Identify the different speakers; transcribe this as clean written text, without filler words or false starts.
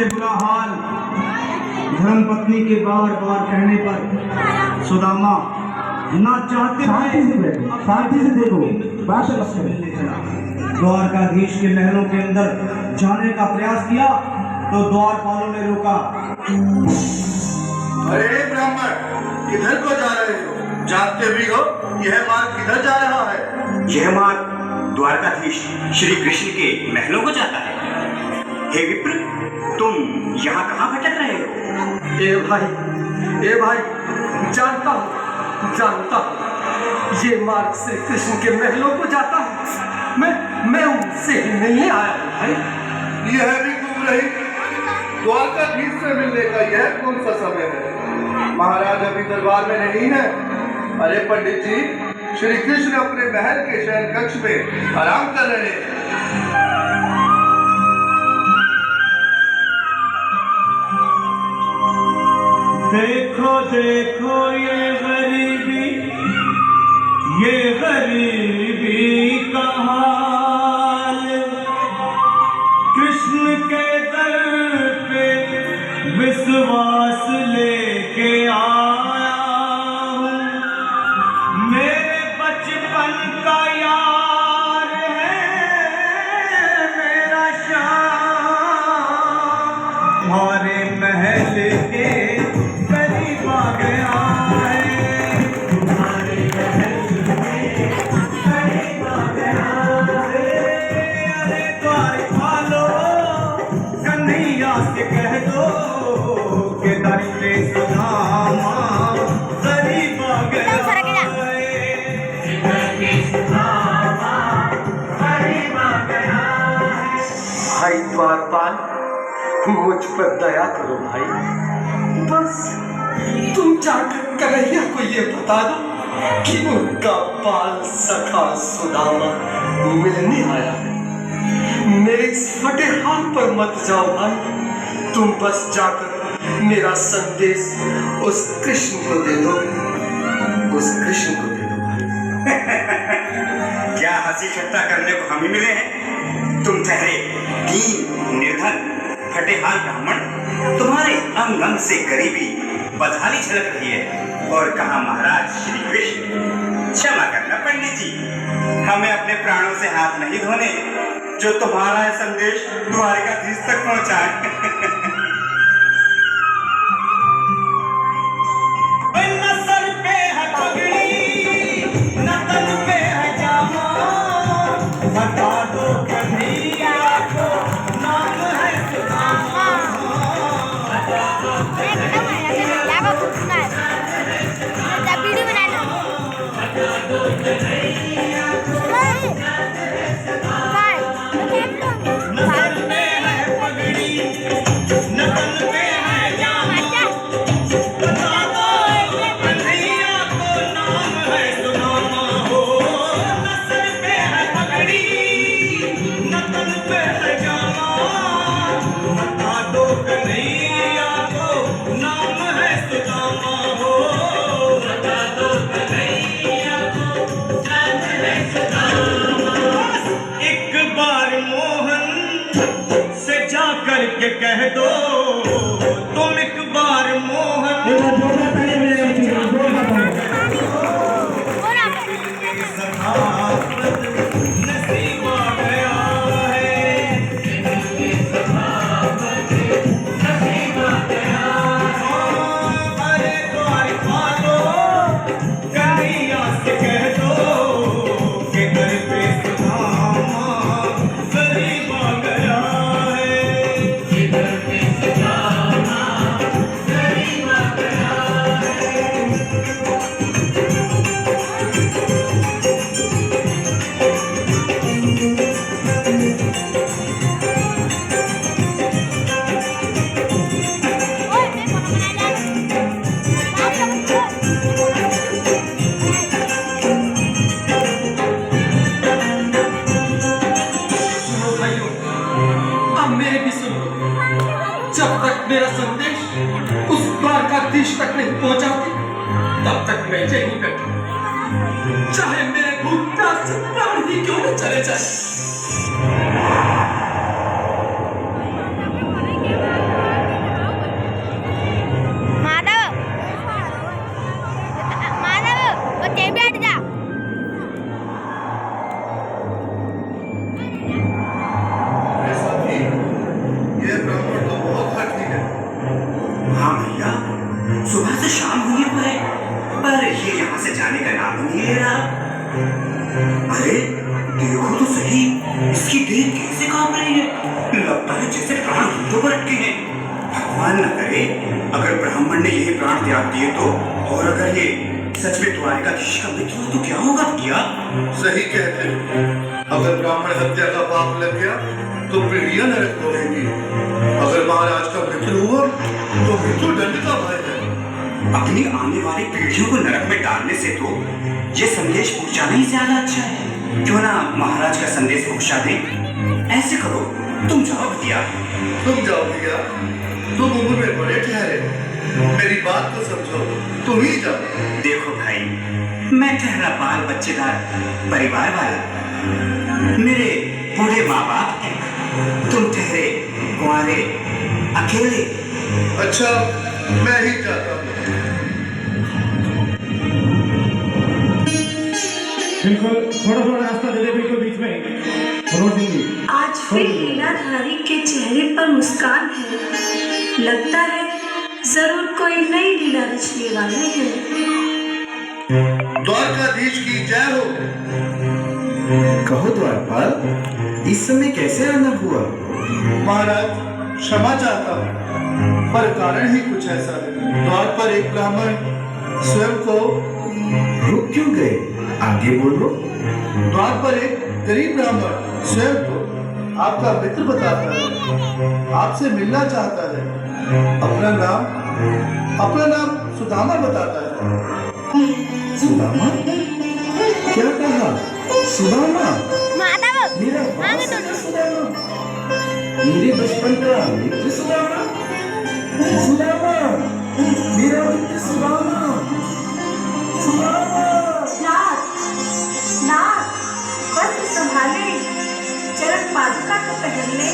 Speaker 1: से बुरा हाल धर्मपत्नी के बार बार कहने पर सुदामा ना चाहते
Speaker 2: शांति से देखो, बात मत करो।
Speaker 1: द्वारकाधीश के महलों के अंदर जाने का प्रयास किया तो द्वारपालों ने रोका।
Speaker 3: अरे ब्राह्मण, किधर को जा रहे हो? जानते भी हो यह मार्ग किधर जा रहा है?
Speaker 4: यह मार्ग द्वारकाधीश श्री कृष्ण के महलों को जाता है। हे विप्र, तुम यहाँ कहाँ भटक रहे हो?
Speaker 5: ए भाई, जानता हूँ ये मार्ग श्री कृष्ण के महलों को जाता है। मैं उनसे ही मिलने आया हूँ भाई।
Speaker 3: यह भी घूम रही द्वारकाधीश से मिलने का यह कौन सा समय है? महाराज अभी दरबार में नहीं है। अरे पंडित जी, श्री कृष्ण अपने महल के शयन कक्ष में आराम कर रहे हैं।
Speaker 1: देखो देखो ये गरीबी का हाल, कृष्ण के दर पे विश्वास लेके आया हूँ। मेरे बचपन का यार है मेरा श्याम, तुम्हारे महल के करीब आ गया है, तुम्हारे महल के करीब आ गया है। अरे द्वारपालो, कन्हैया से कह दो के दर पे सुदामा करीब आ गया है, सुदामा करीब आ गया है।
Speaker 5: भाई द्वारपाल, मुझ पर दया करो भाई। बस तुम जाकर कन्हैया को ये बता दो कि उनका बाल सखा सुदामा मिलने आया है। मेरे इस फटे हाथ पर मत जाओ भाई। तुम बस जाकर मेरा संदेश उस कृष्ण को दे दो, भाई।
Speaker 4: क्या हंसी ठट्टा करने को हम ही मिले हैं? तुम ठहरे दीन निर्धन फटे हाल ब्राह्मण, तुम्हारे अंग अंग से गरीबी बदहाली झलक रही है। और कहा महाराज श्री कृष्ण? क्षमा करना पंडित जी, हमें अपने प्राणों से हाथ नहीं धोने जो तुम्हारा संदेश द्वारकाधीश तक पहुंचाए।
Speaker 1: न सर पे है पगड़ी, न तन पे है जामा, बता दो कन्हैया को नाम है सुदामा, बता दो कन्हैया को न सर पे है पगड़ी, न तन पे है जामा, बता दो कन्हैया को नाम है सुदामा हो। न सर पे है पगड़ी, न तन पे है जामा, बता दो कन्हैया को नाम है सुदामा हो, बता दो कन्हैया को नाम है सुदामा। एक बार मोहन से जा कर के कह दो, तुम एक बार मोहन सखावत नसीब आ गया है, सखावत नसीब आ गया है। अरे द्वारपालो, कन्हैया से कह दो कि दर पे सुदामा करीब आ गया है, दर पे सुदामा करीब आ गया है।
Speaker 5: सुनो भाइयों, अब मेरे भी सुनो। जब तक मेरा संदेश उस द्वारकाधीश तक नहीं पहुंचाती, तब तक मैं यहीं बैठा, चाहे मेरे भूख प्यास से प्राण ही क्यों न चले जाए।
Speaker 4: देखो तो सही, इसकी देह कैसे कांप रही है। लगता है जैसे प्राण घुटनों पर अटके हैं। भगवान न करे अगर ब्राह्मण ने यही प्राण त्याग दिए तो, और अगर ये सच में द्वारिकाधीश का मित्र हो तो क्या होगा भैया?
Speaker 3: सही कहते हो। अगर ब्राह्मण हत्या का पाप लग गया तो पीढ़ियां नरक होगी। अगर महाराज का मित्र हुआ तो मृत्यु दंड का भय है।
Speaker 4: अपनी आने वाली पीढ़ियों को नरक में डालने से तो ये संदेश पहुंचाना ही ज्यादा अच्छा है। क्यों ना महाराज का संदेश पहुंचा दें? ऐसे करो, तुम जाओ भैया।
Speaker 3: तुम जाओ भैया, तुम उम्र में बड़े ठहरे, मेरी बात तो समझो, तुम ही जाओ।
Speaker 4: देखो भाई, मैं ठहरा बाल बच्चेदार परिवार वाला, मेरे बूढ़े माँ बाप हैं, तुम ठहरे कुंवारे अकेले।
Speaker 3: अच्छा, मैं ही जाता हूँ।
Speaker 2: बिल्कुल थोड़ा थोड़ा रास्ता दे दे, बिल्कुल बीच में रोड दूंगी।
Speaker 6: आज फिर लीलाधारी के चेहरे पर मुस्कान है। लगता है जरूर कोई नई लीला रचने वाले हैं।
Speaker 3: द्वारकाधीश की जय हो।
Speaker 7: कहो द्वारपाल, इस समय कैसे आना हुआ?
Speaker 3: महाराज, क्षमा चाहता हूँ, पर कारण ही कुछ ऐसा है। द्वार पर एक ब्राह्मण स्वयं को
Speaker 7: रुक क्यों गए? आगे बोलो।
Speaker 3: द्वार पर एक गरीब ब्राह्मण स्वयं को आपका मित्र बताता है, आपसे मिलना चाहता है। अपना नाम सुदामा बताता है।
Speaker 7: सुदामा? क्या कहा? सुदामा? मेरा बाप सुदामा? मेरे बचपन का मित्र सुदामा? सुदामा, मेरा मित्र सुदामा। सुदामा।
Speaker 6: नाथ, नाथ, वस्त्र संभाले, चरण पादुका को पहन ले।